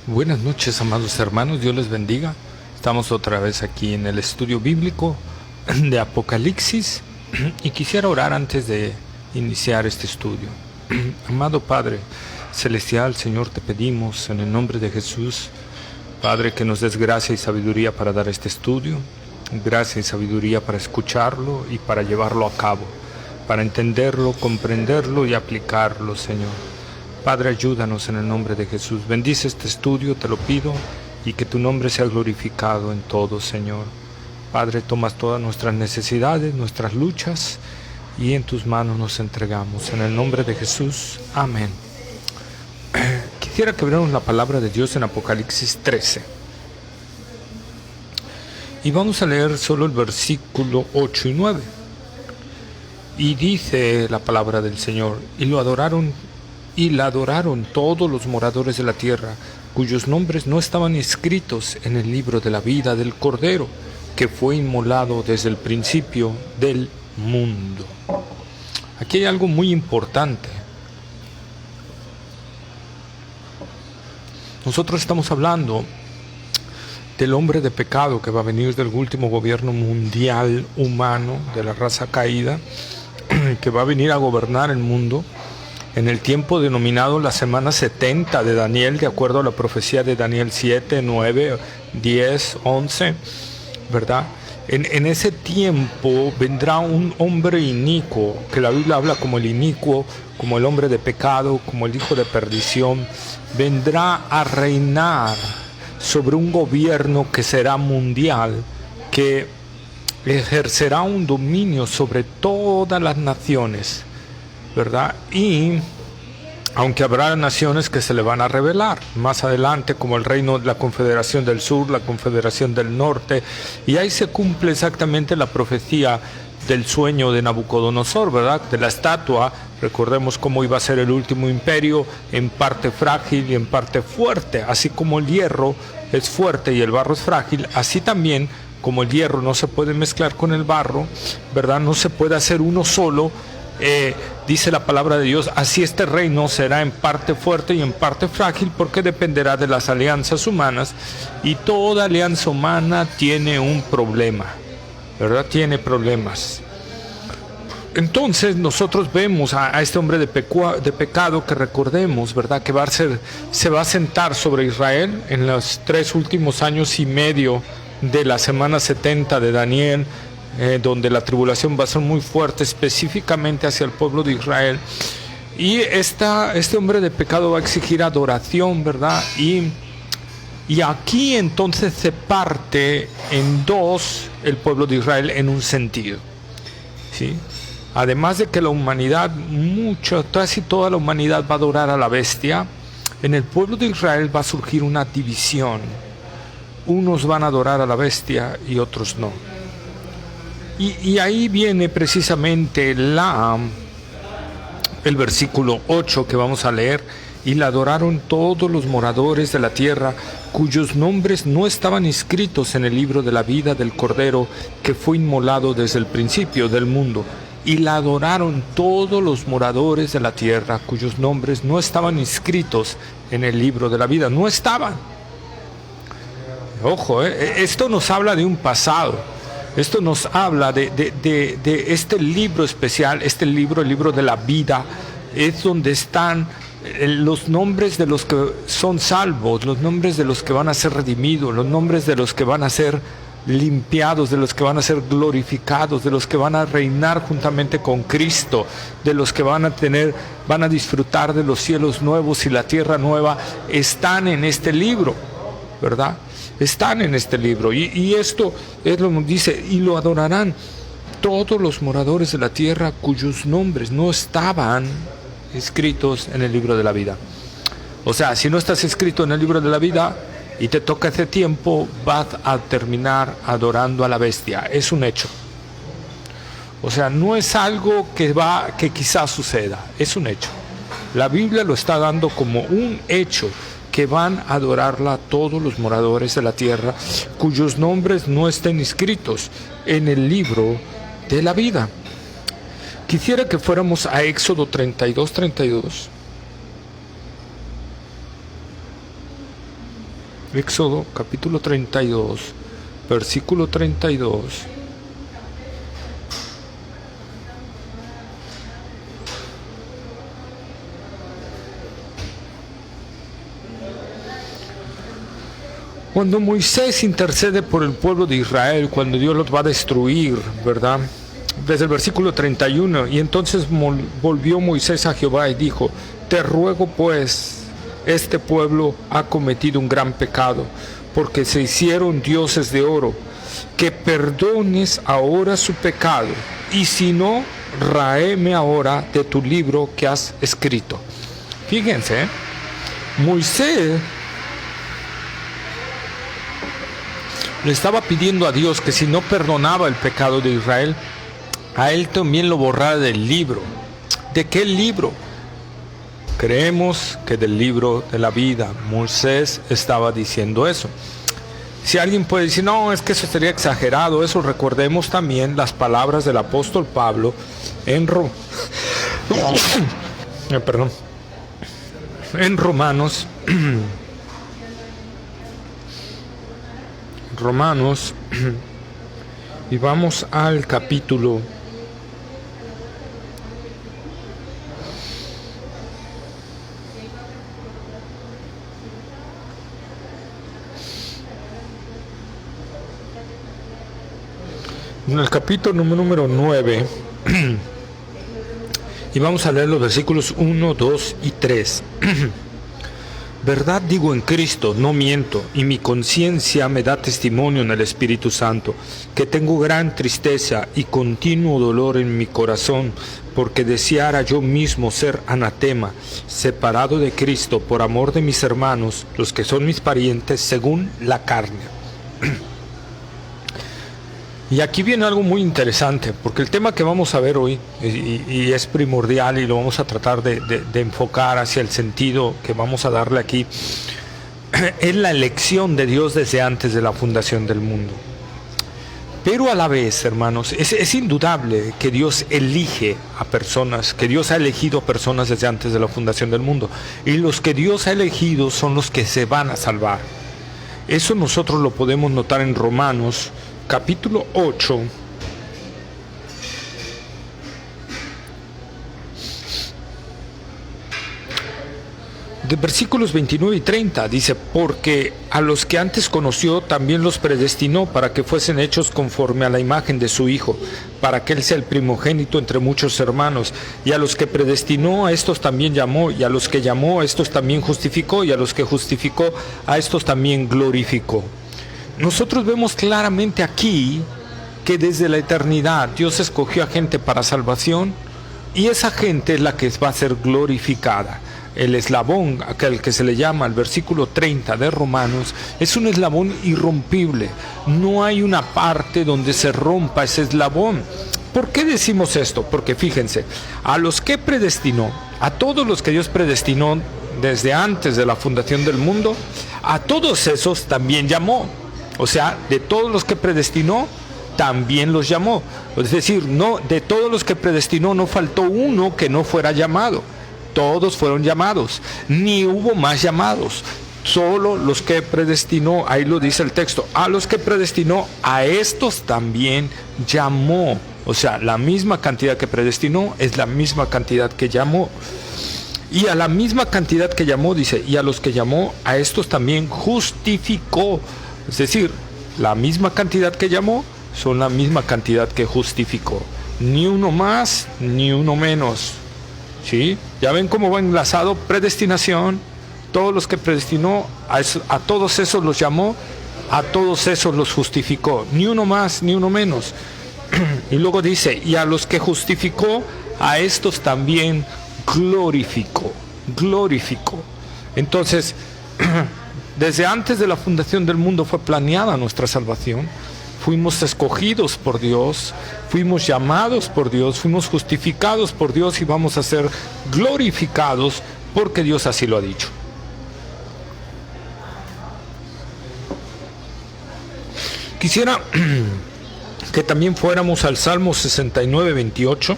Buenas noches, amados hermanos, Dios les bendiga. Estamos otra vez aquí en el estudio bíblico de Apocalipsis y quisiera orar antes de iniciar este estudio. Amado Padre Celestial, Señor, te pedimos en el nombre de Jesús, Padre, que nos des gracia y sabiduría para dar este estudio, gracia y sabiduría para escucharlo y para llevarlo a cabo, para entenderlo, comprenderlo y aplicarlo, Señor. Padre, ayúdanos en el nombre de Jesús. Bendice este estudio, te lo pido, y que tu nombre sea glorificado en todo, Señor. Padre, tomas todas nuestras necesidades, nuestras luchas, y en tus manos nos entregamos. En el nombre de Jesús, amén. Quisiera que abriéramos la palabra de Dios en Apocalipsis 13. Y vamos a leer solo el versículo 8 y 9. Y dice la palabra del Señor: y la adoraron todos los moradores de la tierra, cuyos nombres no estaban escritos en el libro de la vida del Cordero, que fue inmolado desde el principio del mundo. Aquí hay algo muy importante. Nosotros estamos hablando del hombre de pecado que va a venir del último gobierno mundial humano de la raza caída, que va a venir a gobernar el mundo en el tiempo denominado la semana 70 de Daniel, de acuerdo a la profecía de Daniel 7, 9, 10, 11, ¿verdad? En ese tiempo vendrá un hombre inicuo, que la Biblia habla como el inicuo, como el hombre de pecado, como el hijo de perdición. Vendrá a reinar sobre un gobierno que será mundial, que ejercerá un dominio sobre todas las naciones, ¿verdad? Y aunque habrá naciones que se le van a rebelar más adelante, como el reino de la Confederación del Sur, la Confederación del Norte, y ahí se cumple exactamente la profecía del sueño de Nabucodonosor, ¿verdad? De la estatua. Recordemos cómo iba a ser el último imperio, en parte frágil y en parte fuerte. Así como el hierro es fuerte y el barro es frágil, así también como el hierro no se puede mezclar con el barro, ¿verdad? No se puede hacer uno solo. Dice la palabra de Dios: así este reino será en parte fuerte y en parte frágil, porque dependerá de las alianzas humanas, y toda alianza humana tiene un problema, ¿verdad? Tiene problemas. Entonces nosotros vemos a este hombre de pecado, que recordemos, ¿verdad?, que se va a sentar sobre Israel en los 3 últimos años y medio de la semana 70 de Daniel, donde la tribulación va a ser muy fuerte, específicamente hacia el pueblo de Israel. Y este hombre de pecado va a exigir adoración, ¿verdad? Y aquí entonces se parte en dos el pueblo de Israel en un sentido, ¿sí? Además de que la humanidad, casi toda la humanidad va a adorar a la bestia, en el pueblo de Israel va a surgir una división. Unos van a adorar a la bestia y otros no. Y ahí viene precisamente el versículo 8 que vamos a leer: y la adoraron todos los moradores de la tierra, cuyos nombres no estaban inscritos en el libro de la vida del Cordero, que fue inmolado desde el principio del mundo. Y la adoraron todos los moradores de la tierra, cuyos nombres no estaban inscritos en el libro de la vida. No estaban. Ojo, esto nos habla de un pasado. Esto nos habla de este libro especial, el libro de la vida. Es donde están los nombres de los que son salvos, los nombres de los que van a ser redimidos, los nombres de los que van a ser limpiados, de los que van a ser glorificados, de los que van a reinar juntamente con Cristo, de los que van a disfrutar de los cielos nuevos y la tierra nueva. Están en este libro, ¿verdad? Están en este libro, y esto es lo que dice: y lo adorarán todos los moradores de la tierra, cuyos nombres no estaban escritos en el libro de la vida. O sea, si no estás escrito en el libro de la vida y te toca ese tiempo, vas a terminar adorando a la bestia. Es un hecho. O sea, no es algo que quizás suceda, es un hecho. La Biblia lo está dando como un hecho, que van a adorarla todos los moradores de la tierra, cuyos nombres no estén inscritos en el libro de la vida. Quisiera que fuéramos a Éxodo 32. Éxodo capítulo 32, versículo 32. Cuando Moisés intercede por el pueblo de Israel, cuando Dios los va a destruir, ¿verdad? Desde el versículo 31, y entonces volvió Moisés a Jehová y dijo: te ruego pues, este pueblo ha cometido un gran pecado, porque se hicieron dioses de oro, que perdones ahora su pecado, y si no, raéme ahora de tu libro que has escrito. Fíjense, Moisés le estaba pidiendo a Dios que si no perdonaba el pecado de Israel, a él también lo borrara del libro. ¿De qué libro? Creemos que del libro de la vida. Moisés estaba diciendo eso. Si alguien puede decir, no, es que eso sería exagerado, eso, recordemos también las palabras del apóstol Pablo en Romanos. Y vamos al capítulo 9 y vamos a leer los versículos 1, 2 y 3. Verdad digo en Cristo, no miento, y mi conciencia me da testimonio en el Espíritu Santo, que tengo gran tristeza y continuo dolor en mi corazón, porque deseara yo mismo ser anatema, separado de Cristo por amor de mis hermanos, los que son mis parientes según la carne. Y aquí viene algo muy interesante, porque el tema que vamos a ver hoy, y es primordial y lo vamos a tratar de enfocar hacia el sentido que vamos a darle aquí, es la elección de Dios desde antes de la fundación del mundo. Pero a la vez, hermanos, es indudable que Dios elige a personas, que Dios ha elegido a personas desde antes de la fundación del mundo. Y los que Dios ha elegido son los que se van a salvar. Eso nosotros lo podemos notar en Romanos capítulo 8, de versículos 29 y 30, dice: porque a los que antes conoció también los predestinó para que fuesen hechos conforme a la imagen de su Hijo, para que Él sea el primogénito entre muchos hermanos. Y a los que predestinó, a estos también llamó, y a los que llamó, a estos también justificó, y a los que justificó, a estos también glorificó. Nosotros vemos claramente aquí que desde la eternidad Dios escogió a gente para salvación, y esa gente es la que va a ser glorificada. El eslabón, aquel que se le llama el versículo 30 de Romanos, es un eslabón irrompible. No hay una parte donde se rompa ese eslabón. ¿Por qué decimos esto? Porque fíjense, a los que predestinó, a todos los que Dios predestinó desde antes de la fundación del mundo, a todos esos también llamó. O sea, de todos los que predestinó, también los llamó. Es decir, no, de todos los que predestinó no faltó uno que no fuera llamado. Todos fueron llamados, ni hubo más llamados, solo los que predestinó. Ahí lo dice el texto: a los que predestinó, a estos también llamó. O sea, la misma cantidad que predestinó es la misma cantidad que llamó. Y a la misma cantidad que llamó, dice, y a los que llamó, a estos también justificó. Es decir, la misma cantidad que llamó son la misma cantidad que justificó. Ni uno más, ni uno menos. ¿Sí? Ya ven cómo va enlazado: predestinación, todos los que predestinó, a todos esos los llamó, a todos esos los justificó, ni uno más, ni uno menos. Y luego dice: y a los que justificó, a estos también glorificó. Entonces, desde antes de la fundación del mundo fue planeada nuestra salvación. Fuimos escogidos por Dios, fuimos llamados por Dios, fuimos justificados por Dios y vamos a ser glorificados porque Dios así lo ha dicho. Quisiera que también fuéramos al Salmo 69, 28.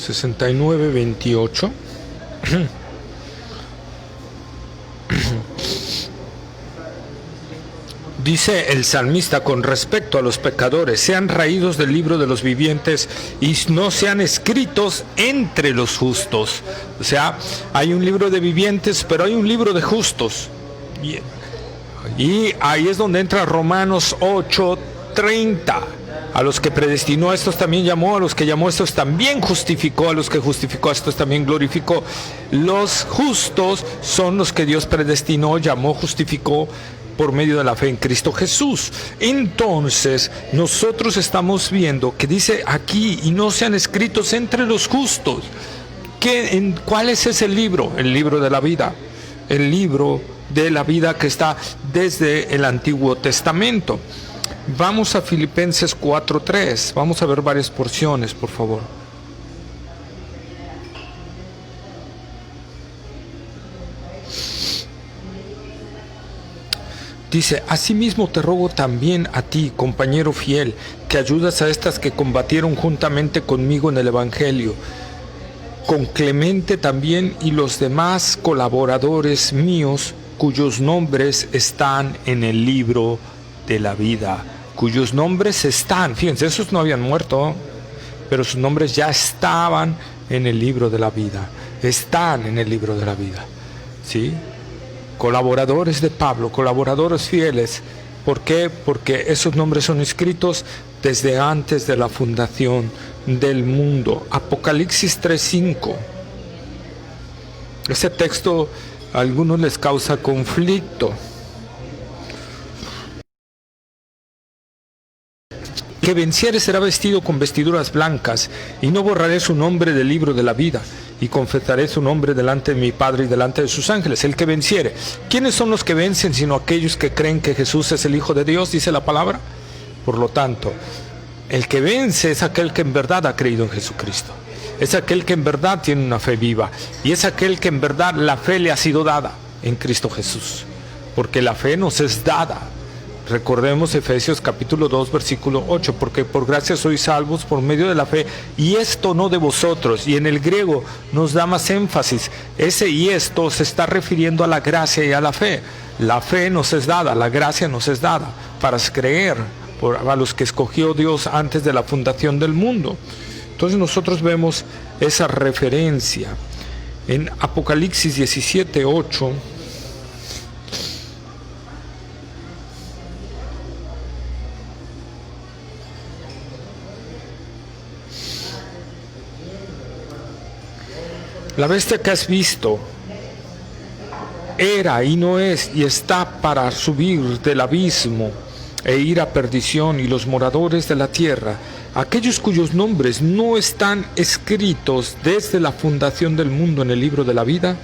69, 28. Dice el salmista con respecto a los pecadores: sean raídos del libro de los vivientes y no sean escritos entre los justos. O sea, hay un libro de vivientes, pero hay un libro de justos. Y ahí es donde entra Romanos 8:30. A los que predestinó, a estos también llamó; a los que llamó, a estos también justificó; a los que justificó, a estos también glorificó. Los justos son los que Dios predestinó, llamó, justificó por medio de la fe en Cristo Jesús. Entonces nosotros estamos viendo que dice aquí: y no sean escritos entre los justos. ¿Cuál es ese libro? El libro de la vida. El libro de la vida que está desde el Antiguo Testamento. Vamos a Filipenses 4:3. Vamos a ver varias porciones, por favor. Dice: asimismo te ruego también a ti, compañero fiel, que ayudas a estas que combatieron juntamente conmigo en el Evangelio, con Clemente también y los demás colaboradores míos, cuyos nombres están en el libro de la vida. Cuyos nombres están, fíjense, esos no habían muerto, pero sus nombres ya estaban en el libro de la vida. Están en el libro de la vida, ¿sí? Colaboradores de Pablo, colaboradores fieles. ¿Por qué? Porque esos nombres son escritos desde antes de la fundación del mundo. Apocalipsis 3:5. Ese texto a algunos les causa conflicto. Que venciere será vestido con vestiduras blancas, y no borraré su nombre del libro de la vida, y confesaré su nombre delante de mi Padre y delante de sus ángeles. El que venciere. ¿Quiénes son los que vencen sino aquellos que creen que Jesús es el Hijo de Dios? Dice la palabra. Por lo tanto, el que vence es aquel que en verdad ha creído en Jesucristo. Es aquel que en verdad tiene una fe viva, y es aquel que en verdad la fe le ha sido dada en Cristo Jesús, porque la fe nos es dada. Recordemos Efesios capítulo 2 versículo 8, porque por gracia sois salvos por medio de la fe, y esto no de vosotros. Y en el griego nos da más énfasis. Ese y esto se está refiriendo a la gracia y a la fe. La fe nos es dada, la gracia nos es dada para creer a los que escogió Dios antes de la fundación del mundo. Entonces nosotros vemos esa referencia en Apocalipsis 17:8. La bestia que has visto era y no es, y está para subir del abismo e ir a perdición, y los moradores de la tierra, aquellos cuyos nombres no están escritos desde la fundación del mundo en el libro de la vida,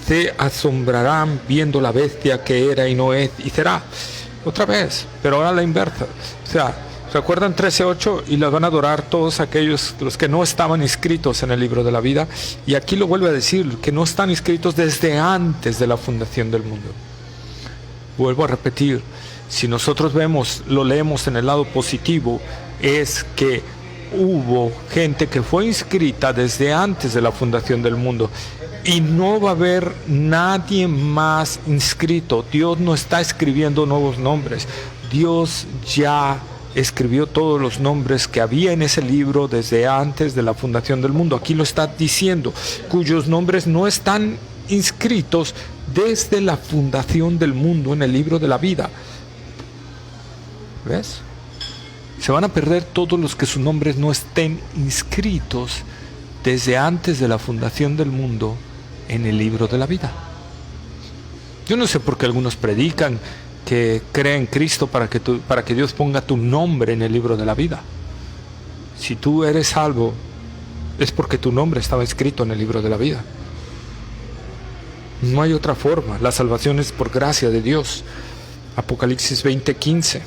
se asombrarán viendo la bestia que era y no es y será. Otra vez, pero ahora la inversa. O sea, ¿recuerdan 13:8? Y la van a adorar todos aquellos, los que no estaban inscritos en el libro de la vida. Y aquí lo vuelve a decir, que no están inscritos desde antes de la fundación del mundo. Vuelvo a repetir, si nosotros lo leemos en el lado positivo, es que hubo gente que fue inscrita desde antes de la fundación del mundo. Y no va a haber nadie más inscrito. Dios no está escribiendo nuevos nombres. Dios ya escribió todos los nombres que había en ese libro desde antes de la fundación del mundo. Aquí lo está diciendo, cuyos nombres no están inscritos desde la fundación del mundo en el libro de la vida. ¿Ves? Se van a perder todos los que sus nombres no estén inscritos desde antes de la fundación del mundo en el libro de la vida. Yo no sé por qué algunos predican que cree en Cristo para que Dios ponga tu nombre en el libro de la vida. Si tú eres salvo, es porque tu nombre estaba escrito en el libro de la vida. No hay otra forma. La salvación es por gracia de Dios. Apocalipsis 20:15.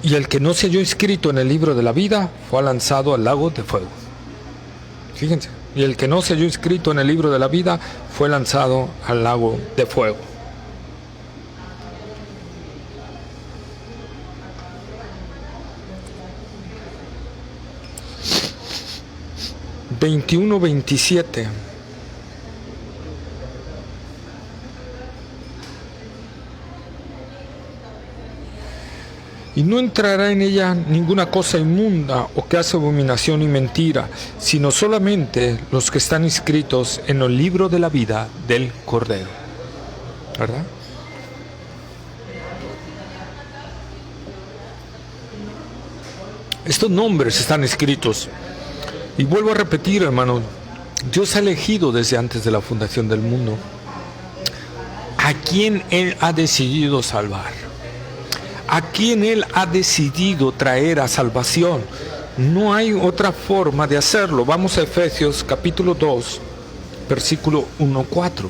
Y el que no se halló inscrito en el libro de la vida fue lanzado al lago de fuego. Fíjense. Y el que no se halló inscrito en el libro de la vida fue lanzado al lago de fuego. 21-27. Y no entrará en ella ninguna cosa inmunda o que hace abominación y mentira, sino solamente los que están inscritos en el libro de la vida del Cordero. ¿Verdad? Estos nombres están escritos. Y vuelvo a repetir, hermano, Dios ha elegido desde antes de la fundación del mundo a quien Él ha decidido salvar, a quien Él ha decidido traer a salvación. No hay otra forma de hacerlo. Vamos a Efesios capítulo 2, versículo 1-4.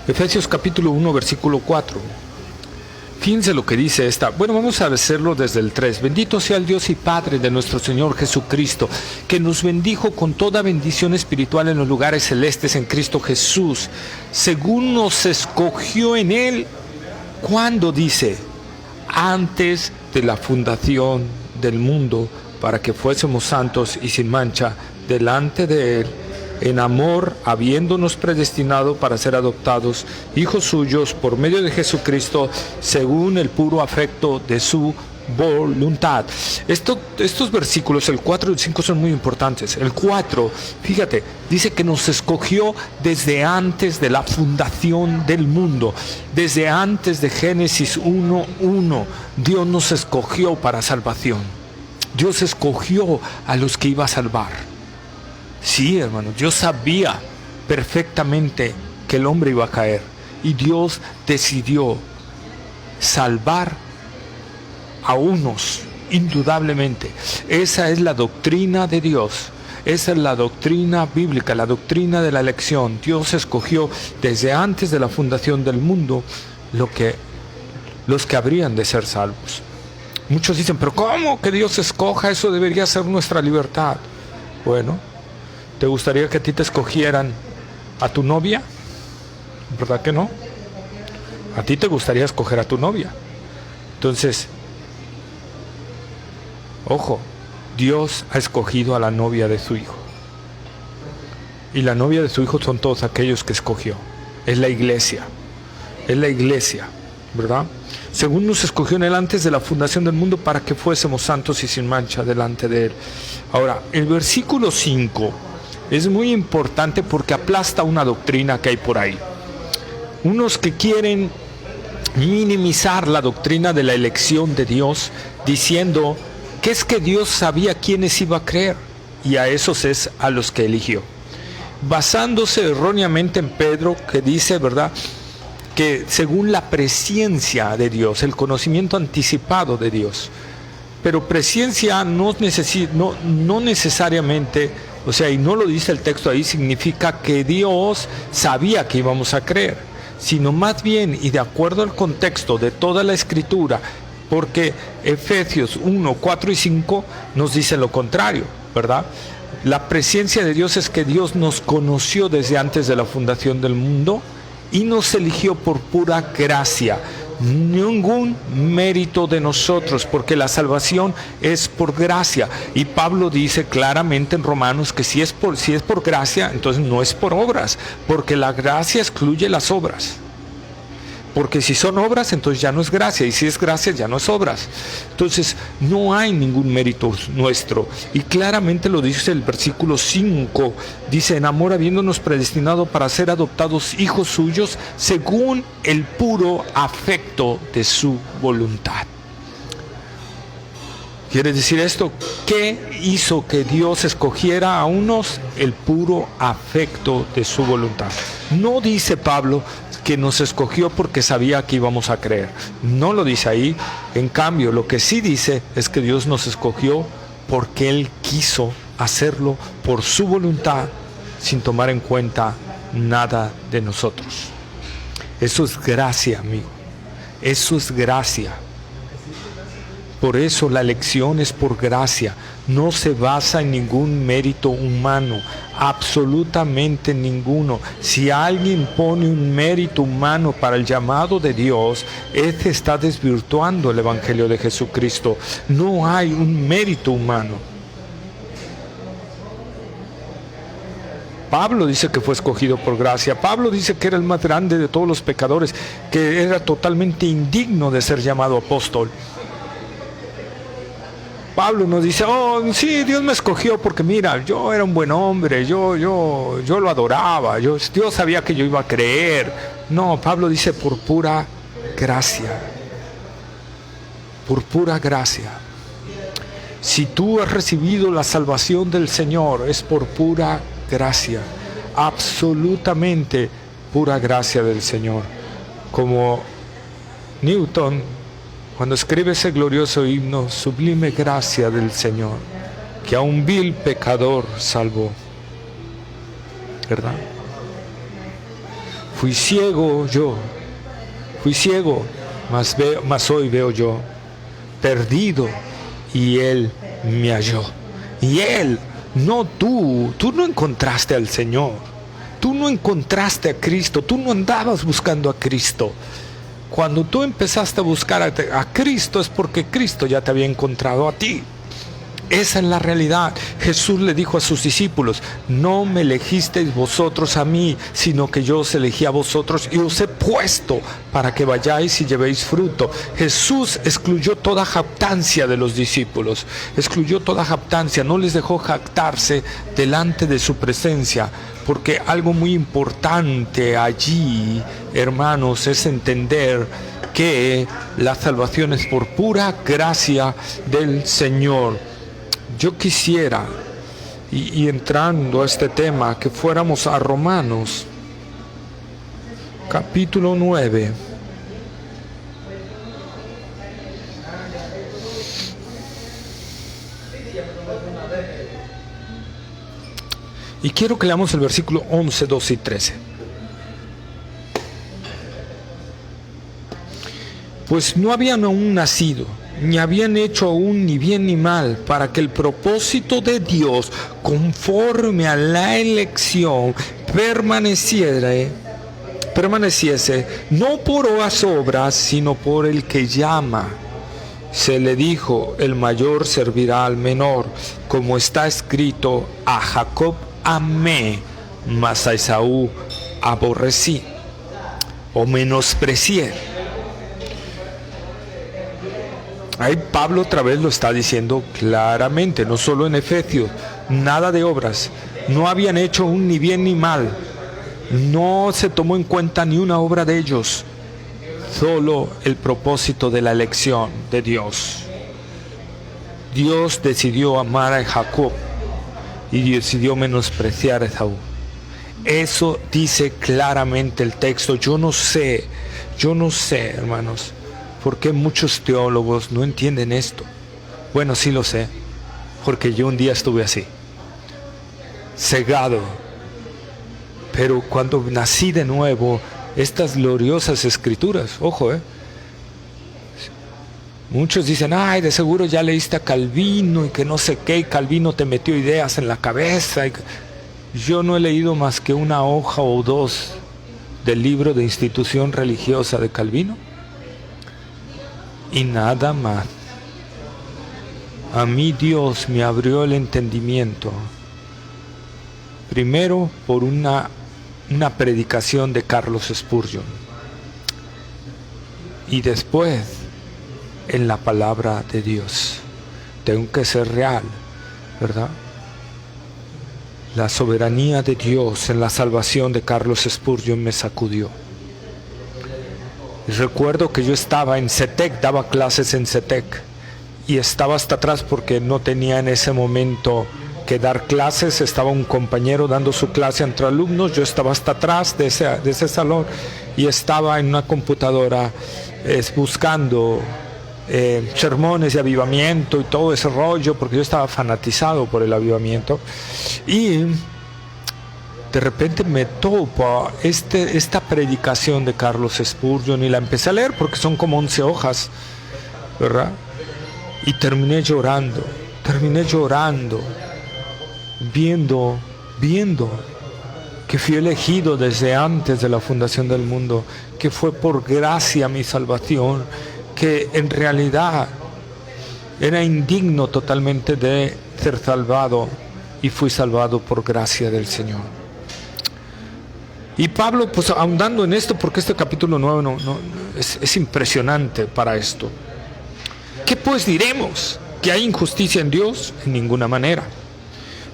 Efesios capítulo 1, versículo 4. Fíjense lo que dice esta. Bueno, vamos a hacerlo desde el 3. Bendito sea el Dios y Padre de nuestro Señor Jesucristo, que nos bendijo con toda bendición espiritual en los lugares celestes en Cristo Jesús, según nos escogió en Él. ¿Cuándo? Dice, antes de la fundación del mundo, para que fuésemos santos y sin mancha delante de Él, en amor, habiéndonos predestinado para ser adoptados hijos suyos por medio de Jesucristo, según el puro afecto de su voluntad. Estos versículos, el 4 y el 5, son muy importantes. El 4, fíjate, dice que nos escogió desde antes de la fundación del mundo, desde antes de Génesis 1:1. Dios nos escogió para salvación. Dios escogió a los que iba a salvar. Sí, hermano, Dios sabía perfectamente que el hombre iba a caer y Dios decidió salvar a unos, indudablemente. Esa es la doctrina de Dios, esa es la doctrina bíblica, la doctrina de la elección. Dios escogió desde antes de la fundación del mundo los que habrían de ser salvos. Muchos dicen, pero ¿cómo que Dios escoja? Eso debería ser nuestra libertad. Bueno, ¿te gustaría que a ti te escogieran a tu novia? ¿Verdad que no? A ti te gustaría escoger a tu novia. Entonces, ojo, Dios ha escogido a la novia de su Hijo. Y la novia de su Hijo son todos aquellos que escogió. Es la iglesia. Es la iglesia, ¿verdad? Según nos escogió en Él antes de la fundación del mundo, para que fuésemos santos y sin mancha delante de Él. Ahora, el versículo 5 es muy importante porque aplasta una doctrina que hay por ahí. Unos que quieren minimizar la doctrina de la elección de Dios, diciendo que es que Dios sabía quiénes iba a creer, y a esos es a los que eligió. Basándose erróneamente en Pedro, que dice, ¿verdad?, que según la presciencia de Dios, el conocimiento anticipado de Dios. Pero presciencia no necesariamente, o sea, y no lo dice el texto ahí, significa que Dios sabía que íbamos a creer, sino más bien, y de acuerdo al contexto de toda la Escritura, porque Efesios 1, 4 y 5 nos dice lo contrario, ¿verdad? La presciencia de Dios es que Dios nos conoció desde antes de la fundación del mundo y nos eligió por pura gracia. Ningún mérito de nosotros, porque la salvación es por gracia. Y Pablo dice claramente en Romanos que si es por gracia, entonces no es por obras, porque la gracia excluye las obras. Porque si son obras, entonces ya no es gracia, y si es gracia, ya no es obras. Entonces no hay ningún mérito nuestro, y claramente lo dice el versículo 5, dice, en amor habiéndonos predestinado para ser adoptados hijos suyos, según el puro afecto de su voluntad. ¿Quiere decir esto? ¿Qué hizo que Dios escogiera a unos? El puro afecto de su voluntad. No dice Pablo que nos escogió porque sabía que íbamos a creer. No lo dice ahí. En cambio, lo que sí dice es que Dios nos escogió porque Él quiso hacerlo por su voluntad, sin tomar en cuenta nada de nosotros. Eso es gracia, amigo. Eso es gracia. Por eso la elección es por gracia, no se basa en ningún mérito humano, absolutamente ninguno. Si alguien pone un mérito humano para el llamado de Dios, este está desvirtuando el Evangelio de Jesucristo. No hay un mérito humano. Pablo dice que fue escogido por gracia. Pablo dice que era el más grande de todos los pecadores, que era totalmente indigno de ser llamado apóstol. Pablo nos dice, oh, sí, Dios me escogió porque mira, yo era un buen hombre, yo lo adoraba, Dios sabía que yo iba a creer. No, Pablo dice por pura gracia. Por pura gracia. Si tú has recibido la salvación del Señor, es por pura gracia. Absolutamente pura gracia del Señor. Como Newton, cuando escribe ese glorioso himno, sublime gracia del Señor, que a un vil pecador salvó. ¿Verdad? Fui ciego yo, mas hoy veo yo, perdido, y Él me halló. Y Él, no tú no encontraste al Señor, tú no encontraste a Cristo, tú no andabas buscando a Cristo. Cuando tú empezaste a buscar a Cristo es porque Cristo ya te había encontrado a ti. Esa es la realidad. Jesús le dijo a sus discípulos, no me elegisteis vosotros a mí, sino que yo os elegí a vosotros y os he puesto para que vayáis y llevéis fruto. Jesús excluyó toda jactancia de los discípulos, excluyó toda jactancia, no les dejó jactarse delante de su presencia, porque algo muy importante allí, hermanos, es entender que la salvación es por pura gracia del Señor. Yo quisiera, y entrando a este tema, que fuéramos a Romanos, capítulo 9. Y quiero que leamos el versículo 11, 12 y 13. Pues no habían aún nacido, ni habían hecho aún ni bien ni mal, para que el propósito de Dios, conforme a la elección, permaneciese, no por las obras, sino por el que llama. Se le dijo, el mayor servirá al menor, como está escrito, a Jacob amé, mas a Esaú aborrecí, o menosprecié. Ahí Pablo otra vez lo está diciendo claramente, no solo en Efesios, nada de obras, no habían hecho un ni bien ni mal, no se tomó en cuenta ni una obra de ellos, solo el propósito de la elección de Dios. Dios decidió amar a Jacob y decidió menospreciar a Esaú. Eso dice claramente el texto. Yo no sé, hermanos, ¿por qué muchos teólogos no entienden esto? Bueno, sí lo sé, porque yo un día estuve así, cegado. Pero cuando nací de nuevo, estas gloriosas escrituras, ojo, muchos dicen, ay, de seguro ya leíste a Calvino y que no sé qué, y Calvino te metió ideas en la cabeza. Yo no he leído más que una hoja o dos del libro de Institución Religiosa de Calvino. Y nada más. A mí Dios me abrió el entendimiento. Primero por una predicación de Carlos Spurgeon. Y después en la palabra de Dios. Tengo que ser real, ¿verdad? La soberanía de Dios en la salvación de Carlos Spurgeon me sacudió. Recuerdo que yo estaba en CETEC, daba clases en CETEC y estaba hasta atrás porque no tenía en ese momento que dar clases. Estaba un compañero dando su clase entre alumnos, yo estaba hasta atrás de ese salón y estaba en una computadora buscando sermones de avivamiento y todo ese rollo, porque yo estaba fanatizado por el avivamiento. Y de repente me topa esta predicación de Carlos Spurgeon y la empecé a leer porque son como 11 hojas, ¿verdad? Y terminé llorando, viendo que fui elegido desde antes de la fundación del mundo, que fue por gracia mi salvación, que en realidad era indigno totalmente de ser salvado y fui salvado por gracia del Señor. Y Pablo, pues ahondando en esto, porque este capítulo 9 es impresionante para esto. ¿Qué pues diremos? ¿Que hay injusticia en Dios? En ninguna manera.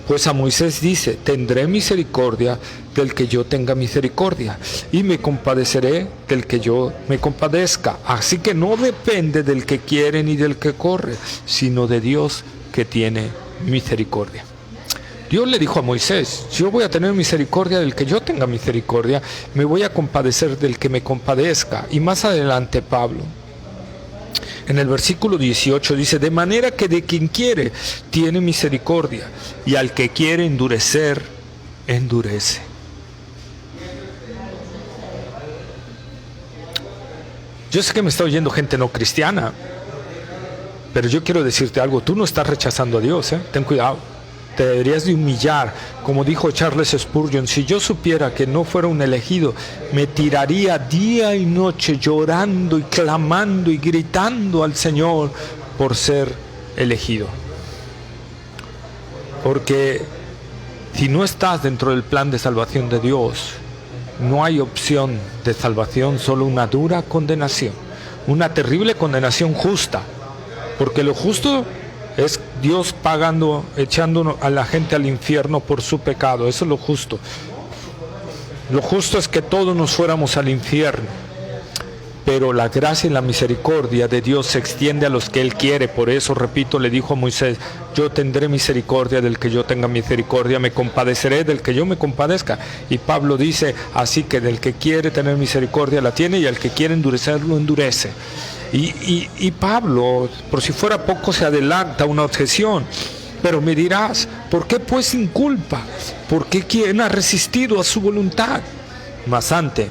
Pues a Moisés dice, tendré misericordia del que yo tenga misericordia, y me compadeceré del que yo me compadezca. Así que no depende del que quiere ni del que corre, sino de Dios que tiene misericordia. Dios le dijo a Moisés, yo voy a tener misericordia del que yo tenga misericordia, me voy a compadecer del que me compadezca. Y más adelante Pablo, en el versículo 18 dice, de manera que de quien quiere tiene misericordia, y al que quiere endurecer, endurece. Yo sé que me está oyendo gente no cristiana, pero yo quiero decirte algo, tú no estás rechazando a Dios, ten cuidado. Te deberías de humillar, como dijo Charles Spurgeon, si yo supiera que no fuera un elegido, me tiraría día y noche llorando y clamando y gritando al Señor por ser elegido. Porque si no estás dentro del plan de salvación de Dios, no hay opción de salvación, solo una dura condenación, una terrible condenación justa, porque lo justo es Dios pagando, echando a la gente al infierno por su pecado. Eso es lo justo. Lo justo es que todos nos fuéramos al infierno. Pero la gracia y la misericordia de Dios se extiende a los que Él quiere. Por eso, repito, le dijo a Moisés, yo tendré misericordia del que yo tenga misericordia, me compadeceré del que yo me compadezca. Y Pablo dice, así que del que quiere tener misericordia la tiene, y al que quiere endurecerlo, endurece. Y Pablo, por si fuera poco, se adelanta a una objeción. Pero me dirás, ¿por qué pues sin culpa? ¿Por qué quién ha resistido a su voluntad? Mas antes,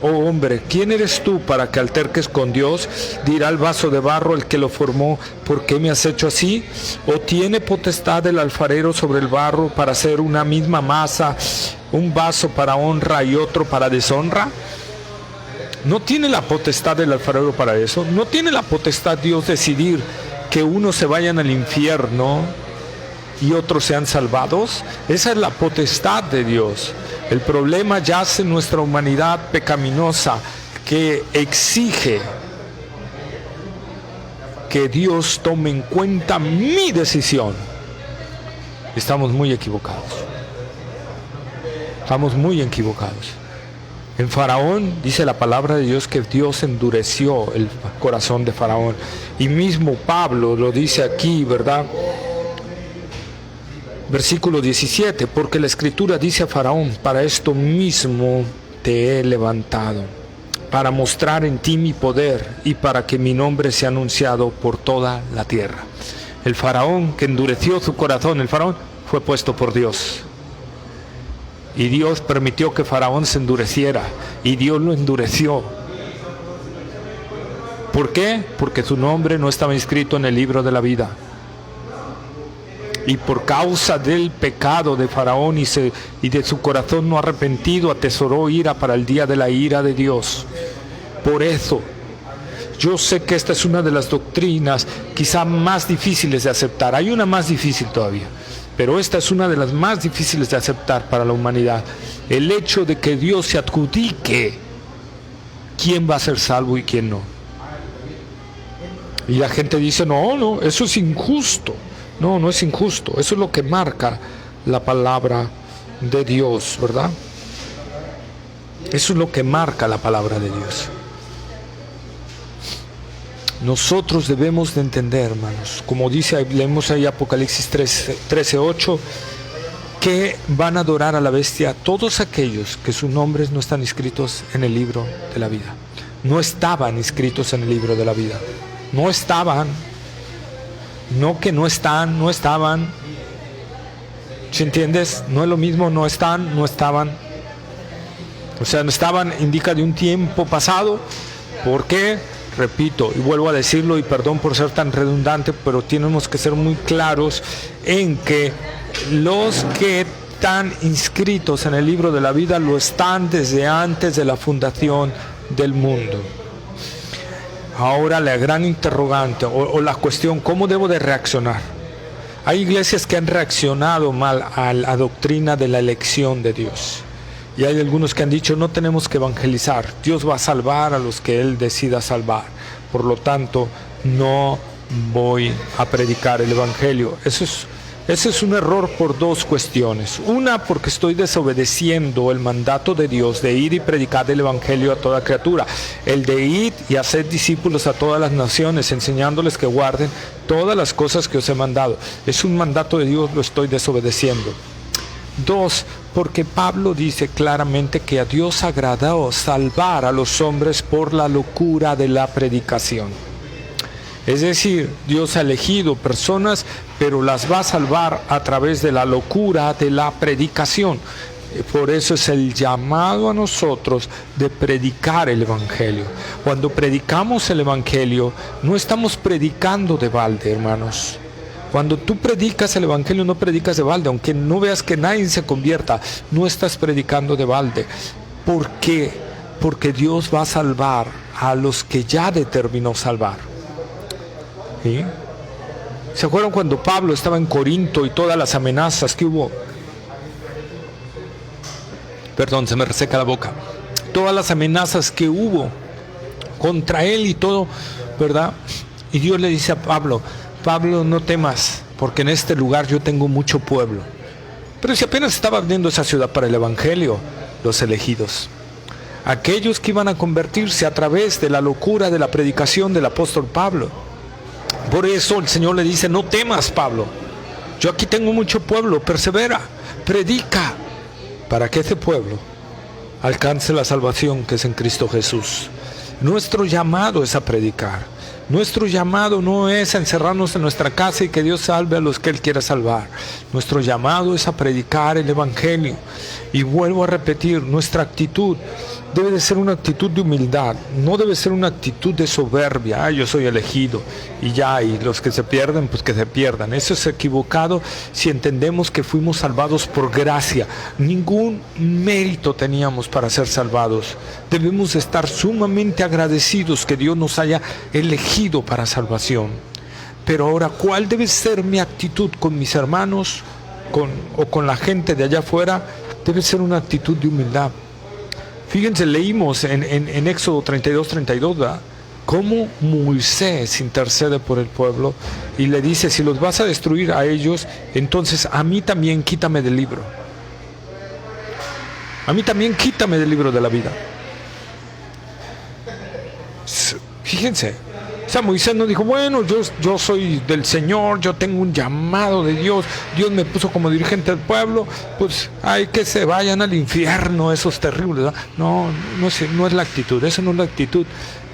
oh hombre, ¿quién eres tú para que alterques con Dios? Dirá el vaso de barro el que lo formó, ¿por qué me has hecho así? ¿O tiene potestad el alfarero sobre el barro para hacer una misma masa, un vaso para honra y otro para deshonra? ¿No tiene la potestad del alfarero para eso? ¿No tiene la potestad Dios decidir que unos se vayan al infierno y otros sean salvados? Esa es la potestad de Dios. El problema yace en nuestra humanidad pecaminosa, que exige que Dios tome en cuenta mi decisión. Estamos muy equivocados. Estamos muy equivocados. En Faraón dice la palabra de Dios que Dios endureció el corazón de Faraón. Y mismo Pablo lo dice aquí, ¿verdad? Versículo 17, porque la Escritura dice a Faraón, para esto mismo te he levantado, para mostrar en ti mi poder y para que mi nombre sea anunciado por toda la tierra. El Faraón que endureció su corazón, el Faraón fue puesto por Dios. Y Dios permitió que Faraón se endureciera, y Dios lo endureció. ¿Por qué? Porque su nombre no estaba inscrito en el libro de la vida. Y por causa del pecado de Faraón y de su corazón no arrepentido, atesoró ira para el día de la ira de Dios. Por eso, yo sé que esta es una de las doctrinas quizá más difíciles de aceptar. Hay una más difícil todavía, pero esta es una de las más difíciles de aceptar para la humanidad. El hecho de que Dios se adjudique quién va a ser salvo y quién no. Y la gente dice, no, eso es injusto. No, no es injusto. Eso es lo que marca la palabra de Dios, ¿verdad? Eso es lo que marca la palabra de Dios. Nosotros debemos de entender, hermanos, como dice, leemos ahí Apocalipsis 13:8, que van a adorar a la bestia todos aquellos que sus nombres no están inscritos en el libro de la vida. No estaban inscritos en el libro de la vida. No estaban. No que no están, no estaban. ¿Sí entiendes? No es lo mismo, no están, no estaban. O sea, no estaban indica de un tiempo pasado. ¿Por qué? repito y vuelvo a decirlo, y perdón por ser tan redundante, pero tenemos que ser muy claros en que los que están inscritos en el libro de la vida lo están desde antes de la fundación del mundo. Ahora la gran interrogante o la cuestión, ¿cómo debo de reaccionar? Hay iglesias que han reaccionado mal a la doctrina de la elección de Dios. Y hay algunos que han dicho, no tenemos que evangelizar, Dios va a salvar a los que Él decida salvar. Por lo tanto, no voy a predicar el evangelio. Ese es un error por dos cuestiones. Una, porque estoy desobedeciendo el mandato de Dios de ir y predicar el evangelio a toda criatura. El de ir y hacer discípulos a todas las naciones, enseñándoles que guarden todas las cosas que os he mandado. Es un mandato de Dios, lo estoy desobedeciendo. Dos, porque Pablo dice claramente que a Dios agradó salvar a los hombres por la locura de la predicación. Es decir, Dios ha elegido personas, pero las va a salvar a través de la locura de la predicación. Por eso es el llamado a nosotros de predicar el evangelio. Cuando predicamos el evangelio, no estamos predicando de balde, hermanos. Cuando tú predicas el evangelio, no predicas de balde, aunque no veas que nadie se convierta, no estás predicando de balde. ¿Por qué? Porque Dios va a salvar a los que ya determinó salvar. ¿Sí? ¿Se acuerdan cuando Pablo estaba en Corinto y todas las amenazas que hubo? Perdón, se me reseca la boca. Todas las amenazas que hubo contra él y todo, ¿verdad? Y Dios le dice a Pablo, Pablo, no temas, porque en este lugar yo tengo mucho pueblo. Pero si apenas estaba abriendo esa ciudad para el evangelio, los elegidos, aquellos que iban a convertirse a través de la locura de la predicación del apóstol Pablo. Por eso el Señor le dice, no temas, Pablo, yo aquí tengo mucho pueblo, persevera, predica, para que ese pueblo alcance la salvación que es en Cristo Jesús. Nuestro llamado es a predicar. Nuestro llamado no es a encerrarnos en nuestra casa y que Dios salve a los que Él quiera salvar. Nuestro llamado es a predicar el evangelio. Y vuelvo a repetir, nuestra actitud debe de ser una actitud de humildad, no debe ser una actitud de soberbia. Yo soy elegido y ya, y los que se pierden, pues que se pierdan. Eso es equivocado si entendemos que fuimos salvados por gracia. Ningún mérito teníamos para ser salvados. Debemos estar sumamente agradecidos que Dios nos haya elegido para salvación. Pero ahora, ¿cuál debe ser mi actitud con mis hermanos o con la gente de allá afuera? Debe ser una actitud de humildad. Fíjense, leímos en Éxodo 32, ¿verdad? Cómo Moisés intercede por el pueblo y le dice, si los vas a destruir a ellos, entonces a mí también quítame del libro. A mí también quítame del libro de la vida. Fíjense, o sea, Moisés no dijo, bueno, yo soy del Señor, yo tengo un llamado de Dios, Dios me puso como dirigente del pueblo, pues hay que se vayan al infierno esos terribles, ¿verdad? No es la actitud, esa no es la actitud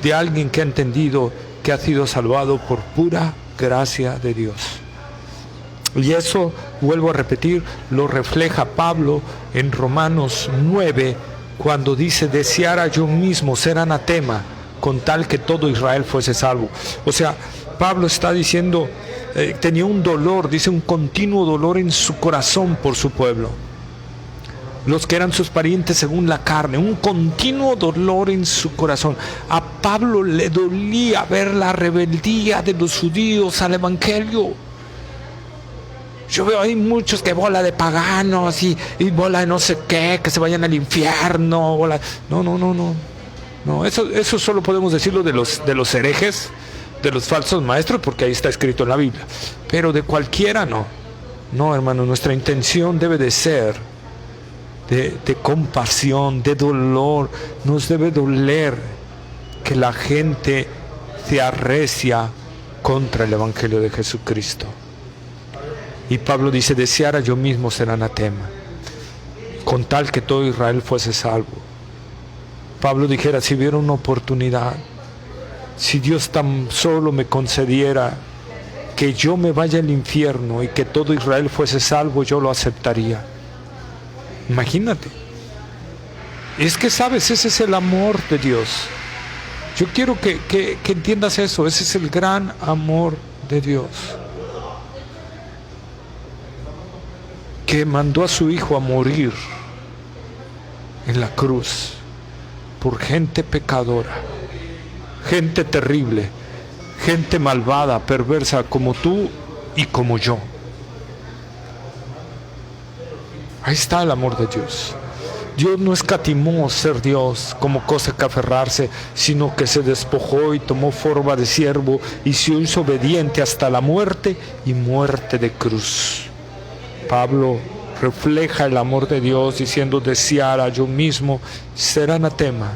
de alguien que ha entendido que ha sido salvado por pura gracia de Dios. Y eso, vuelvo a repetir, lo refleja Pablo en Romanos 9, cuando dice, deseara yo mismo ser anatema, con tal que todo Israel fuese salvo. O sea, Pablo está diciendo, tenía un dolor, dice un continuo dolor en su corazón por su pueblo. Los que eran sus parientes según la carne, un continuo dolor en su corazón. A Pablo le dolía ver la rebeldía de los judíos al evangelio. Yo veo ahí muchos que bola de paganos y bola de no sé qué, que se vayan al infierno. Bola. No, eso solo podemos decirlo de los herejes, de los falsos maestros, porque ahí está escrito en la Biblia. Pero de cualquiera no. No, hermano, nuestra intención debe de ser de compasión, de dolor. Nos debe doler que la gente se arrecia contra el Evangelio de Jesucristo. Y Pablo dice, deseara yo mismo ser anatema, con tal que todo Israel fuese salvo. Pablo dijera, si hubiera una oportunidad, si Dios tan solo me concediera que yo me vaya al infierno y que todo Israel fuese salvo, yo lo aceptaría. Imagínate. Es que, ¿sabes? Ese es el amor de Dios. Yo quiero que entiendas eso. Ese es el gran amor de Dios, que mandó a su Hijo a morir en la cruz por gente pecadora, gente terrible, gente malvada, perversa, como tú y como yo. Ahí está el amor de Dios. Dios no escatimó ser Dios como cosa que aferrarse, sino que se despojó y tomó forma de siervo y se hizo obediente hasta la muerte y muerte de cruz. Pablo refleja el amor de Dios diciendo: deseara yo mismo ser anatema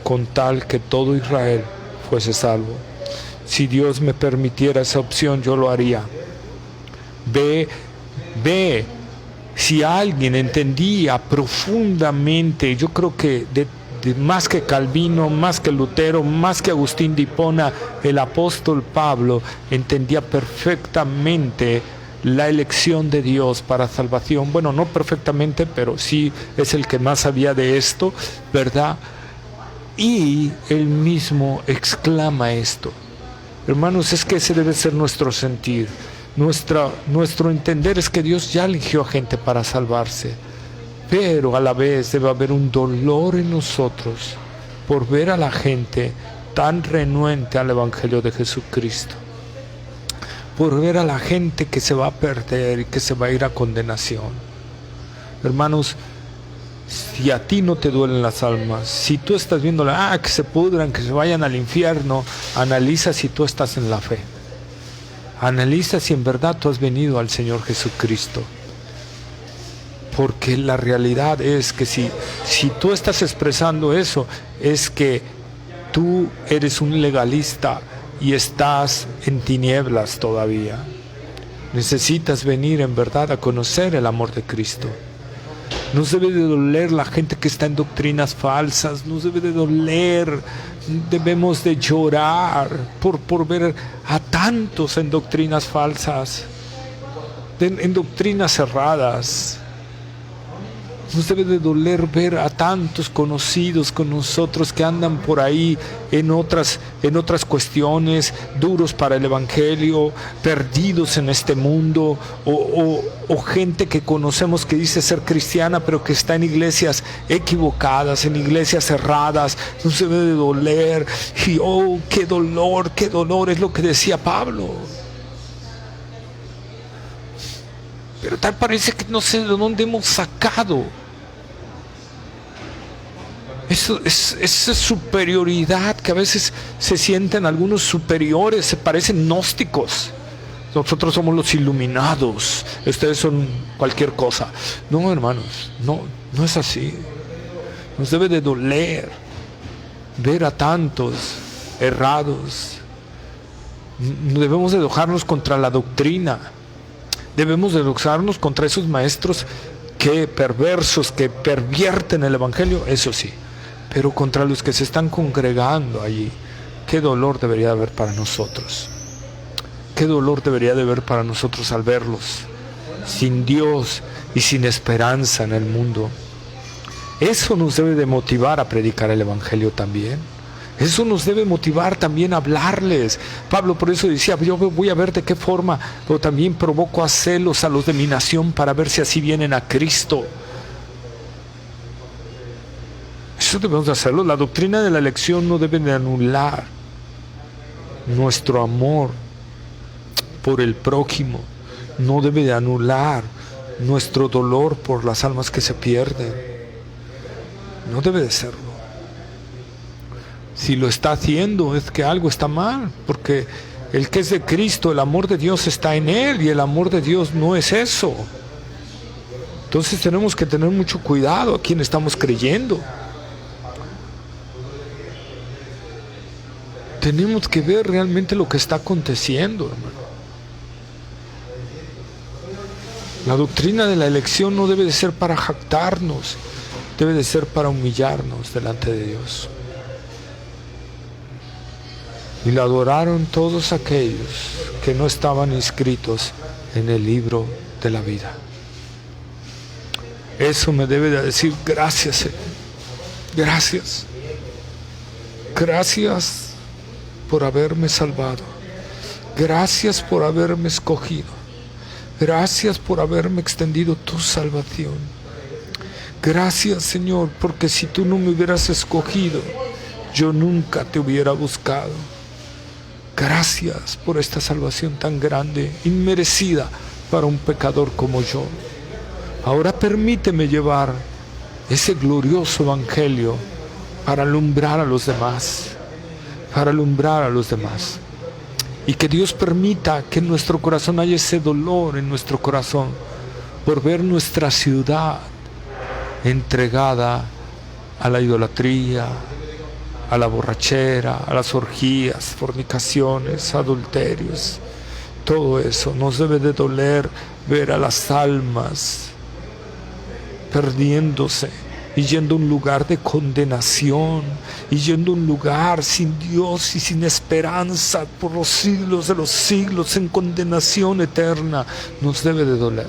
con tal que todo Israel fuese salvo. Si Dios me permitiera esa opción, yo lo haría. Ve, si alguien entendía profundamente, yo creo que más que Calvino, más que Lutero, más que Agustín de Hipona, el apóstol Pablo entendía perfectamente la elección de Dios para salvación. Bueno, no perfectamente, pero sí es el que más sabía de esto, ¿verdad? Y él mismo exclama esto. Hermanos, es que ese debe ser nuestro sentir. Nuestro entender es que Dios ya eligió a gente para salvarse, pero a la vez debe haber un dolor en nosotros por ver a la gente tan renuente al Evangelio de Jesucristo, por ver a la gente que se va a perder y que se va a ir a condenación. Hermanos, si a ti no te duelen las almas, si tú estás viendo que se pudran, que se vayan al infierno, analiza si tú estás en la fe. Analiza si en verdad tú has venido al Señor Jesucristo. Porque la realidad es que si tú estás expresando eso, es que tú eres un legalista y estás en tinieblas todavía. Necesitas venir en verdad a conocer el amor de Cristo. Nos debe de doler la gente que está en doctrinas falsas, nos debe de doler, debemos de llorar por ver a tantos en doctrinas falsas, en doctrinas cerradas. Nos debe de doler ver a tantos conocidos con nosotros que andan por ahí en otras cuestiones, duros para el Evangelio, perdidos en este mundo, o gente que conocemos que dice ser cristiana, pero que está en iglesias equivocadas, en iglesias cerradas. Nos debe de doler. Y qué dolor, es lo que decía Pablo. Pero tal parece que no sé de dónde hemos sacado esa superioridad que a veces se sienten algunos superiores, se parecen gnósticos. Nosotros somos los iluminados, ustedes son cualquier cosa. No, hermanos, no es así. Nos debe de doler ver a tantos errados. Debemos de enojarnos contra la doctrina. Debemos de enojarnos contra esos maestros perversos, que pervierten el Evangelio, eso sí. Pero contra los que se están congregando allí, qué dolor debería haber para nosotros. Qué dolor debería de haber para nosotros al verlos sin Dios y sin esperanza en el mundo. Eso nos debe de motivar a predicar el Evangelio también. Eso nos debe motivar también a hablarles. Pablo por eso decía: yo voy a ver de qué forma, pero también provoco a celos a los de mi nación para ver si así vienen a Cristo. Eso debemos de hacerlo. La doctrina de la elección no debe de anular nuestro amor por el prójimo. No debe de anular nuestro dolor por las almas que se pierden. No debe de serlo. Si lo está haciendo, es que algo está mal, porque el que es de Cristo, el amor de Dios está en él, y el amor de Dios no es eso. Entonces tenemos que tener mucho cuidado a quién estamos creyendo. Tenemos que ver realmente lo que está aconteciendo, hermano. La doctrina de la elección no debe de ser para jactarnos, debe de ser para humillarnos delante de Dios. Y la adoraron todos aquellos que no estaban inscritos en el libro de la vida. Eso me debe de decir: gracias, Señor. Gracias. Gracias por haberme salvado. Gracias por haberme escogido. Gracias por haberme extendido tu salvación. Gracias, Señor, porque si tú no me hubieras escogido, yo nunca te hubiera buscado. Gracias por esta salvación tan grande, inmerecida para un pecador como yo. Ahora permíteme llevar ese glorioso evangelio para alumbrar a los demás, para alumbrar a los demás. Y que Dios permita que en nuestro corazón haya ese dolor en nuestro corazón por ver nuestra ciudad entregada a la idolatría, a la borrachera, a las orgías, fornicaciones, adulterios. Todo eso nos debe de doler, ver a las almas perdiéndose y yendo a un lugar de condenación, y yendo a un lugar sin Dios y sin esperanza por los siglos de los siglos, en condenación eterna. Nos debe de doler,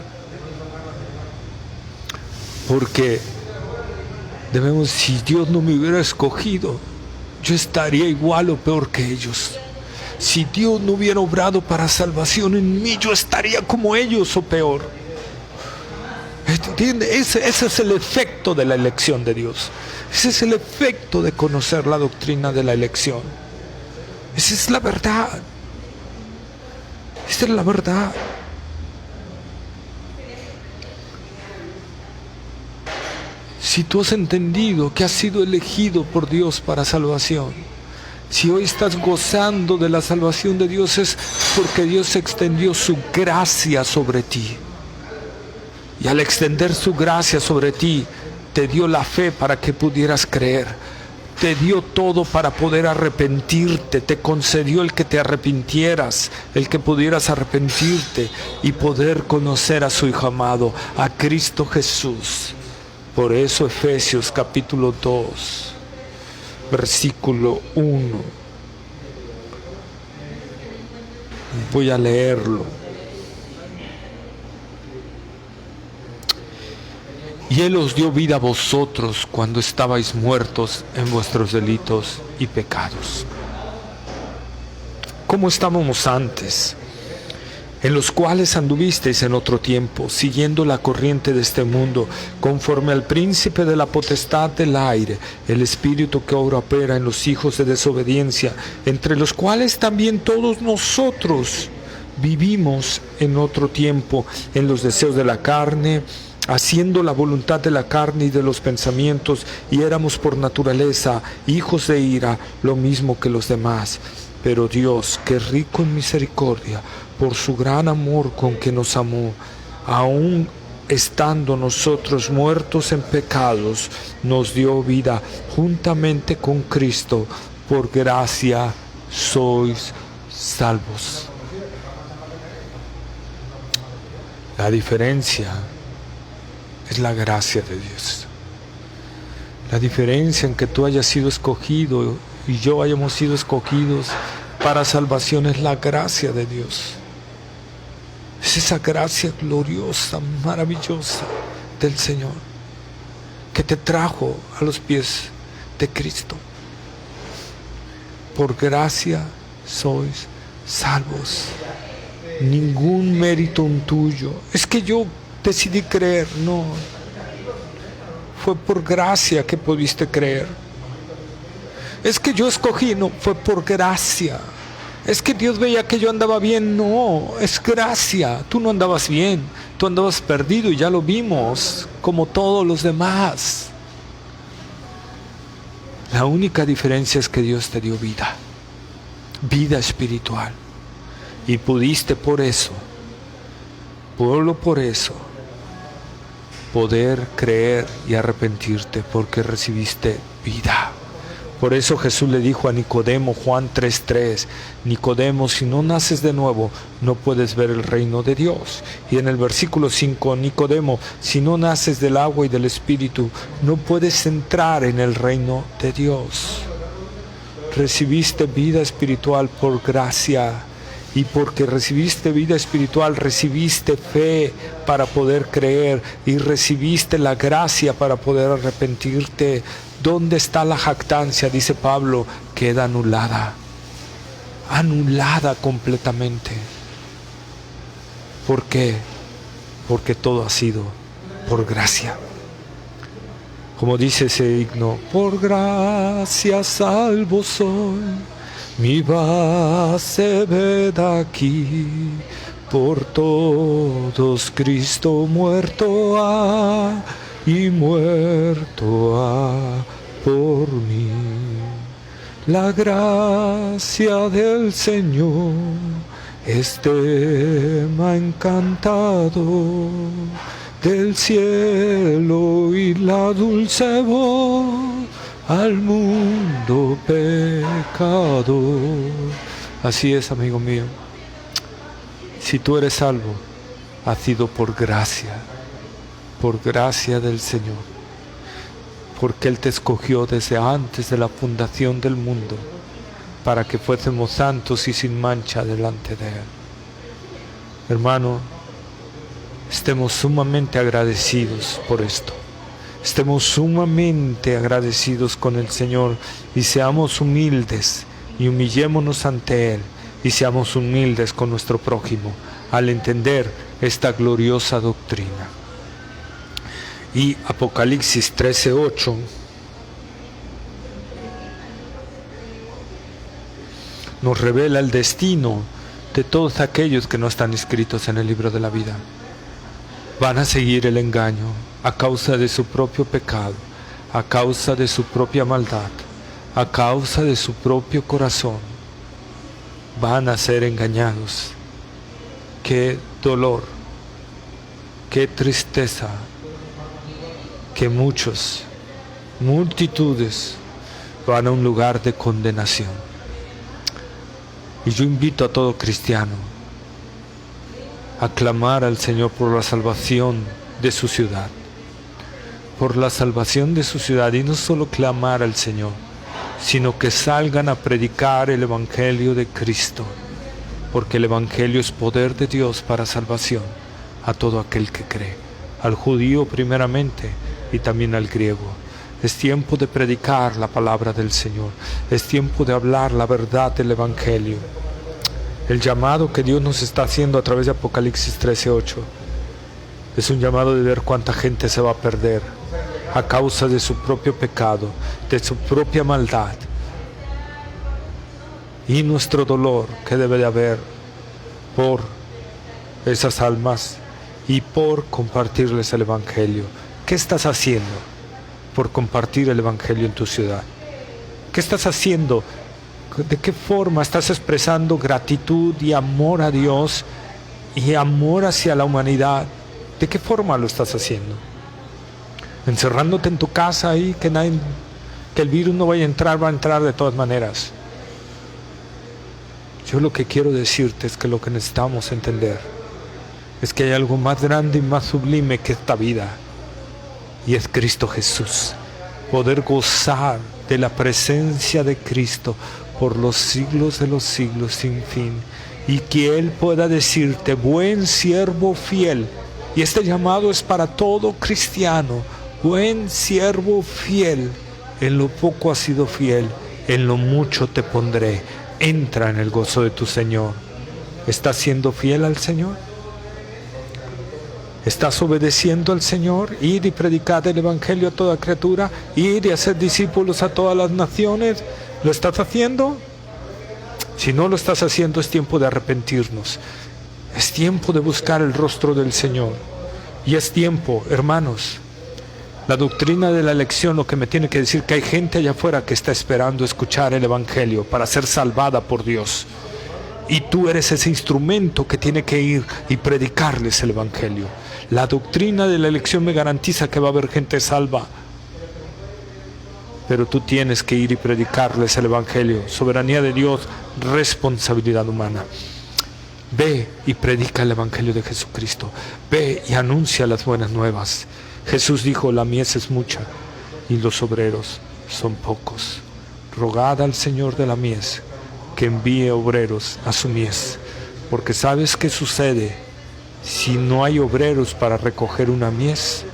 porque debemos, si Dios no me hubiera escogido, yo estaría igual o peor que ellos. Si Dios no hubiera obrado para salvación en mí, yo estaría como ellos o peor. Ese es el efecto de la elección de Dios. Ese es el efecto de conocer la doctrina de la elección. Esa es la verdad. Esa es la verdad. Si tú has entendido que has sido elegido por Dios para salvación, si hoy estás gozando de la salvación de Dios, es porque Dios extendió su gracia sobre ti. Y al extender su gracia sobre ti, te dio la fe para que pudieras creer. Te dio todo para poder arrepentirte. Te concedió el que te arrepintieras, el que pudieras arrepentirte y poder conocer a su Hijo amado, a Cristo Jesús. Por eso Efesios capítulo 2, versículo 1. Voy a leerlo. Y Él os dio vida a vosotros cuando estabais muertos en vuestros delitos y pecados. ¿Cómo estábamos antes? En los cuales anduvisteis en otro tiempo, siguiendo la corriente de este mundo, conforme al príncipe de la potestad del aire, el espíritu que ahora opera en los hijos de desobediencia, entre los cuales también todos nosotros vivimos en otro tiempo, en los deseos de la carne, haciendo la voluntad de la carne y de los pensamientos, y éramos por naturaleza hijos de ira, lo mismo que los demás. Pero Dios, que es rico en misericordia, por su gran amor con que nos amó, aun estando nosotros muertos en pecados, nos dio vida juntamente con Cristo. Por gracia sois salvos. La diferencia es la gracia de Dios. La diferencia en que tú hayas sido escogido y yo hayamos sido escogidos para salvación es la gracia de Dios. Es esa gracia gloriosa, maravillosa del Señor, que te trajo a los pies de Cristo. Por gracia sois salvos. Ningún mérito tuyo. Es que yo decidí creer, no. Fue por gracia que pudiste creer. Es que yo escogí, no, fue por gracia. Es que Dios veía que yo andaba bien, no, es gracia. Tú no andabas bien, tú andabas perdido y ya lo vimos, como todos los demás. La única diferencia es que Dios te dio vida, vida espiritual. Y pudiste por eso, solo por eso, poder creer y arrepentirte, porque recibiste vida. Por eso Jesús le dijo a Nicodemo, Juan 3:3, Nicodemo, si no naces de nuevo, no puedes ver el reino de Dios. Y en el versículo 5, Nicodemo, si no naces del agua y del Espíritu, no puedes entrar en el reino de Dios. Recibiste vida espiritual por gracia, Y porque recibiste vida espiritual, recibiste fe para poder creer y recibiste la gracia para poder arrepentirte. ¿Dónde está la jactancia? Dice Pablo, queda anulada. Anulada completamente. ¿Por qué? Porque todo ha sido por gracia. Como dice ese himno, por gracia salvo soy, mi base ved aquí, por todos Cristo muerto ha, y muerto ha por mí. La gracia del Señor este me ha encantado, del cielo y la dulce voz al mundo pecador. Así es, amigo mío. Si tú eres salvo, ha sido por gracia del Señor, porque Él te escogió desde antes de la fundación del mundo para que fuésemos santos y sin mancha delante de Él. Hermano, estemos sumamente agradecidos por esto. Estemos sumamente agradecidos con el Señor y seamos humildes y humillémonos ante Él y seamos humildes con nuestro prójimo al entender esta gloriosa doctrina. Y Apocalipsis 13:8 nos revela el destino de todos aquellos que no están inscritos en el libro de la vida. Van a seguir el engaño a causa de su propio pecado, a causa de su propia maldad, a causa de su propio corazón. Van a ser engañados. Qué dolor, qué tristeza, que multitudes van a un lugar de condenación. Y yo invito a todo cristiano a clamar al Señor por la salvación de su ciudad, por la salvación de su ciudad, y no solo clamar al Señor, sino que salgan a predicar el Evangelio de Cristo, porque el Evangelio es poder de Dios para salvación a todo aquel que cree, al judío primeramente y también al griego. Es tiempo de predicar la palabra del Señor, es tiempo de hablar la verdad del Evangelio. El llamado que Dios nos está haciendo a través de Apocalipsis 13:8 es un llamado de ver cuánta gente se va a perder a causa de su propio pecado, de su propia maldad, y nuestro dolor que debe de haber por esas almas y por compartirles el Evangelio. ¿Qué estás haciendo por compartir el Evangelio en tu ciudad? ¿Qué estás haciendo? ¿De qué forma estás expresando gratitud y amor a Dios y amor hacia la humanidad? ¿De qué forma lo estás haciendo? ¿Encerrándote en tu casa ahí, que el virus no vaya a entrar, va a entrar de todas maneras? Yo lo que quiero decirte es que lo que necesitamos entender es que hay algo más grande y más sublime que esta vida, y es Cristo Jesús. Poder gozar de la presencia de Cristo por los siglos de los siglos sin fin, y que Él pueda decirte: buen siervo fiel. Y este llamado es para todo cristiano: buen siervo fiel, en lo poco has sido fiel, en lo mucho te pondré, entra en el gozo de tu Señor. ¿Estás siendo fiel al Señor? ¿Estás obedeciendo al Señor? Ir y predicar el Evangelio a toda criatura, ir y hacer discípulos a todas las naciones. ¿Lo estás haciendo? Si no lo estás haciendo, es tiempo de arrepentirnos. Es tiempo de buscar el rostro del Señor. Y es tiempo, hermanos, la doctrina de la elección lo que me tiene que decir que hay gente allá afuera que está esperando escuchar el Evangelio para ser salvada por Dios. Y tú eres ese instrumento que tiene que ir y predicarles el Evangelio. La doctrina de la elección me garantiza que va a haber gente salva. Pero tú tienes que ir y predicarles el Evangelio. Soberanía de Dios, responsabilidad humana. Ve y predica el Evangelio de Jesucristo. Ve y anuncia las buenas nuevas. Jesús dijo: la mies es mucha y los obreros son pocos. Rogad al Señor de la mies que envíe obreros a su mies. Porque ¿sabes qué sucede si no hay obreros para recoger una mies?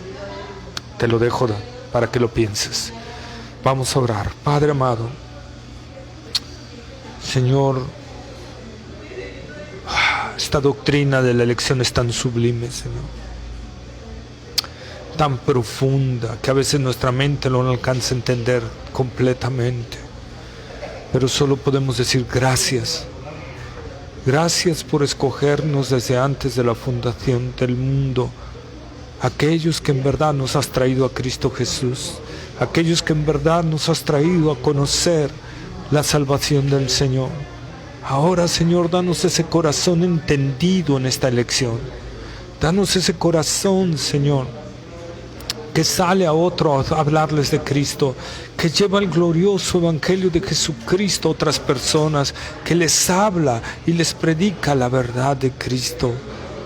Te lo dejo para que lo pienses. Vamos a orar. Padre amado, Señor, esta doctrina de la elección es tan sublime, Señor, tan profunda, que a veces nuestra mente no alcanza a entender completamente. Pero solo podemos decir gracias. Gracias por escogernos desde antes de la fundación del mundo. Aquellos que en verdad nos has traído a Cristo Jesús. Aquellos que en verdad nos has traído a conocer la salvación del Señor. Ahora, Señor, danos ese corazón entendido en esta elección. Danos ese corazón, Señor, que sale a otro a hablarles de Cristo, que lleva el glorioso evangelio de Jesucristo a otras personas, que les habla y les predica la verdad de Cristo.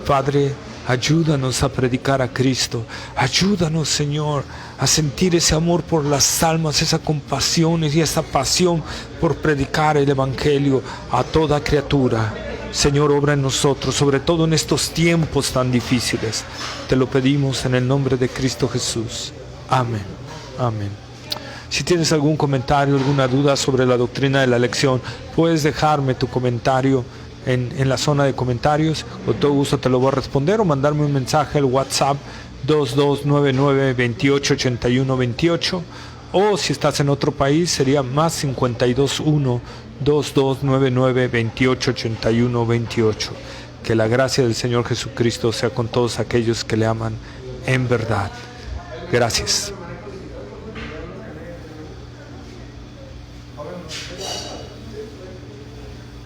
Padre, ayúdanos a predicar a Cristo. Ayúdanos, Señor, a sentir ese amor por las almas, esa compasión y esa pasión por predicar el evangelio a toda criatura. Señor, obra en nosotros, sobre todo en estos tiempos tan difíciles. Te lo pedimos en el nombre de Cristo Jesús. Amén. Amén. Si tienes algún comentario, alguna duda sobre la doctrina de la elección, puedes dejarme tu comentario en la zona de comentarios. Con todo gusto te lo voy a responder, o mandarme un mensaje al WhatsApp 2299-288128. O si estás en otro país, sería más 521-2299-288128. Que la gracia del Señor Jesucristo sea con todos aquellos que le aman en verdad. Gracias.